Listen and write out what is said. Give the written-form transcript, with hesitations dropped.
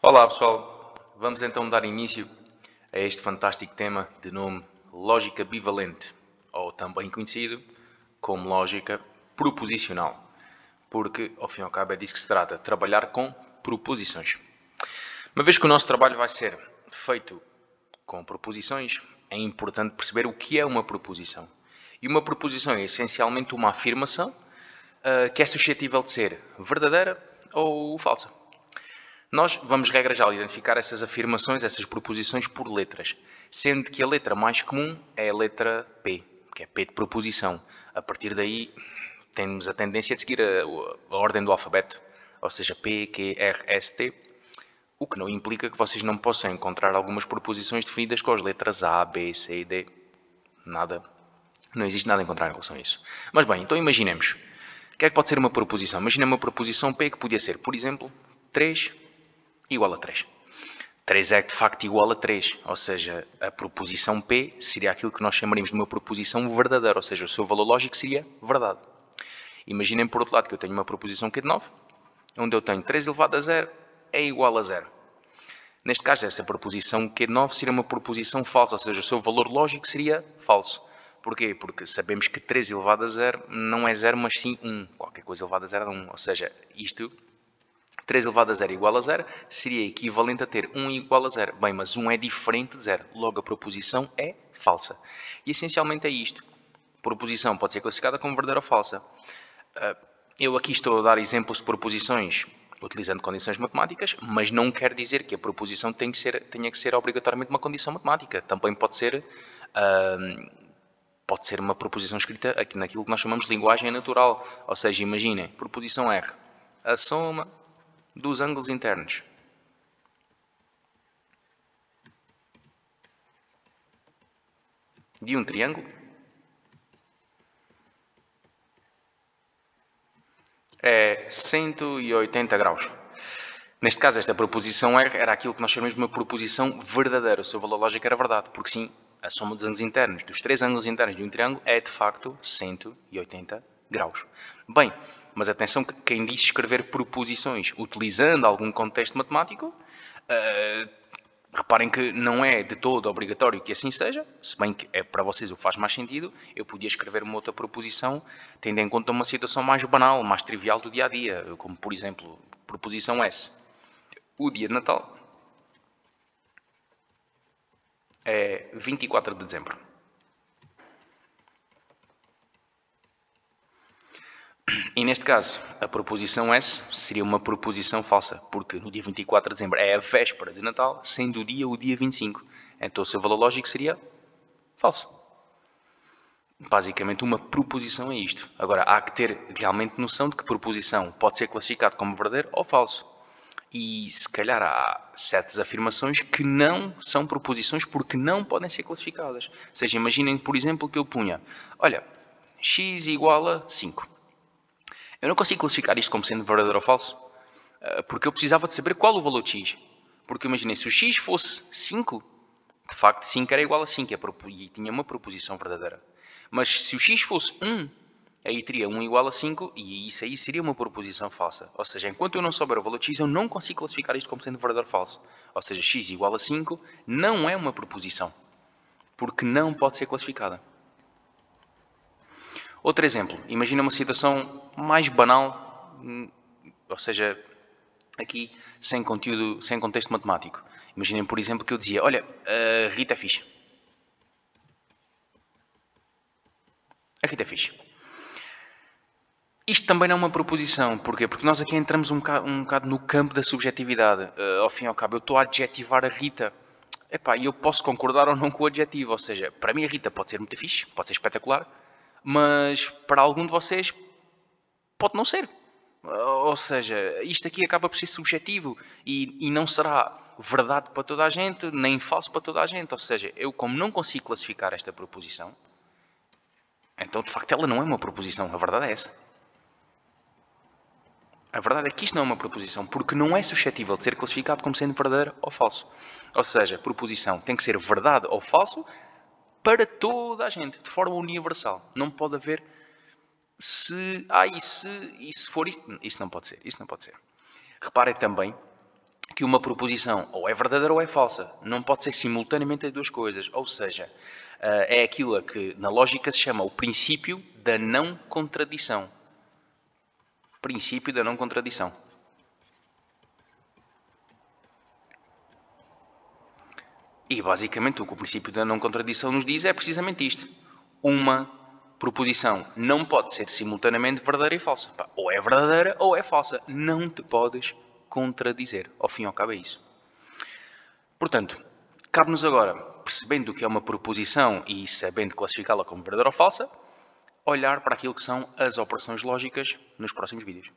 Olá pessoal, vamos então dar início a este fantástico tema de nome lógica bivalente, ou também conhecido como lógica proposicional, porque ao fim e ao cabo é disso que se trata, trabalhar com proposições. Uma vez que o nosso trabalho vai ser feito com proposições, é importante perceber o que é uma proposição. E uma proposição é essencialmente uma afirmação que é suscetível de ser verdadeira ou falsa. Nós vamos, regra geral, identificar essas afirmações, essas proposições por letras, sendo que a letra mais comum é a letra P, que é P de proposição. A partir daí, temos a tendência de seguir a ordem do alfabeto, ou seja, P, Q, R, S, T, o que não implica que vocês não possam encontrar algumas proposições definidas com as letras A, B, C e D. Nada. Não existe nada a encontrar em relação a isso. Mas bem, então imaginemos. O que é que pode ser uma proposição? Imagina uma proposição P que podia ser, por exemplo, 3 igual a 3. 3 é de facto igual a 3, ou seja, a proposição P seria aquilo que nós chamaríamos de uma proposição verdadeira, ou seja, o seu valor lógico seria verdade. Imaginem por outro lado que eu tenho uma proposição Q de 9, onde eu tenho 3 elevado a 0 é igual a 0. Neste caso, essa proposição Q de 9 seria uma proposição falsa, ou seja, o seu valor lógico seria falso. Porquê? Porque sabemos que 3 elevado a 0 não é 0, mas sim 1. Qualquer coisa elevada a 0 é 1, ou seja, isto 3 elevado a 0 igual a 0 seria equivalente a ter 1 igual a 0. Bem, mas 1 é diferente de 0, logo a proposição é falsa. E essencialmente é isto. A proposição pode ser classificada como verdadeira ou falsa. Eu aqui estou a dar exemplos de proposições utilizando condições matemáticas, mas não quer dizer que a proposição tenha que ser obrigatoriamente uma condição matemática. Também pode ser uma proposição escrita aqui naquilo que nós chamamos de linguagem natural. Ou seja, imaginem, proposição R. A soma dos ângulos internos de um triângulo é 180 graus. Neste caso, esta proposição R era aquilo que nós chamamos de uma proposição verdadeira. O seu valor lógico era verdade, porque sim, a soma dos ângulos internos, dos três ângulos internos de um triângulo, é de facto 180 graus. Bem, mas atenção que quem diz escrever proposições utilizando algum contexto matemático, reparem que não é de todo obrigatório que assim seja, se bem que é para vocês o que faz mais sentido, eu podia escrever uma outra proposição tendo em conta uma situação mais banal, mais trivial do dia a dia, como por exemplo, proposição S. O dia de Natal é 24 de dezembro. E neste caso, a proposição S seria uma proposição falsa, porque no dia 24 de dezembro é a véspera de Natal, sendo o dia 25. Então o seu valor lógico seria falso. Basicamente, uma proposição é isto. Agora, há que ter realmente noção de que proposição pode ser classificada como verdadeiro ou falso. E se calhar há certas afirmações que não são proposições porque não podem ser classificadas. Ou seja, imaginem, por exemplo, que eu punha, olha, x igual a 5. Eu não consigo classificar isto como sendo verdadeiro ou falso, porque eu precisava de saber qual o valor de x. Porque imaginei, se o x fosse 5, de facto 5 era igual a 5 e tinha uma proposição verdadeira. Mas se o x fosse 1, aí teria 1 igual a 5 e isso aí seria uma proposição falsa. Ou seja, enquanto eu não souber o valor de x, eu não consigo classificar isto como sendo verdadeiro ou falso. Ou seja, x igual a 5 não é uma proposição, porque não pode ser classificada. Outro exemplo, imagina uma situação mais banal, ou seja, aqui sem conteúdo, sem contexto matemático. Imaginem, por exemplo, que eu dizia, olha, a Rita é fixe. A Rita é fixe. Isto também não é uma proposição. Porquê? Porque nós aqui entramos um bocado no campo da subjetividade. Ao fim e ao cabo, eu estou a adjetivar a Rita. Epá, e eu posso concordar ou não com o adjetivo. Ou seja, para mim a Rita pode ser muito fixe, pode ser espetacular, mas para algum de vocês pode não ser. Ou seja, isto aqui acaba por ser subjetivo e não será verdade para toda a gente, nem falso para toda a gente. Ou seja, eu como não consigo classificar esta proposição, então de facto ela não é uma proposição, a verdade é essa. A verdade é que isto não é uma proposição, porque não é suscetível de ser classificado como sendo verdadeiro ou falso. Ou seja, proposição tem que ser verdade ou falso para toda a gente, de forma universal. Não pode haver e se for isto. Isso não pode ser. Reparem também que uma proposição ou é verdadeira ou é falsa. Não pode ser simultaneamente as duas coisas. Ou seja, é aquilo que na lógica se chama o princípio da não contradição. Princípio da não contradição. E basicamente o que o princípio da não contradição nos diz é precisamente isto. Uma proposição não pode ser simultaneamente verdadeira e falsa. Ou é verdadeira ou é falsa. Não te podes contradizer. Ao fim e ao cabo é isso. Portanto, cabe-nos agora, percebendo o que é uma proposição e sabendo classificá-la como verdadeira ou falsa, olhar para aquilo que são as operações lógicas nos próximos vídeos.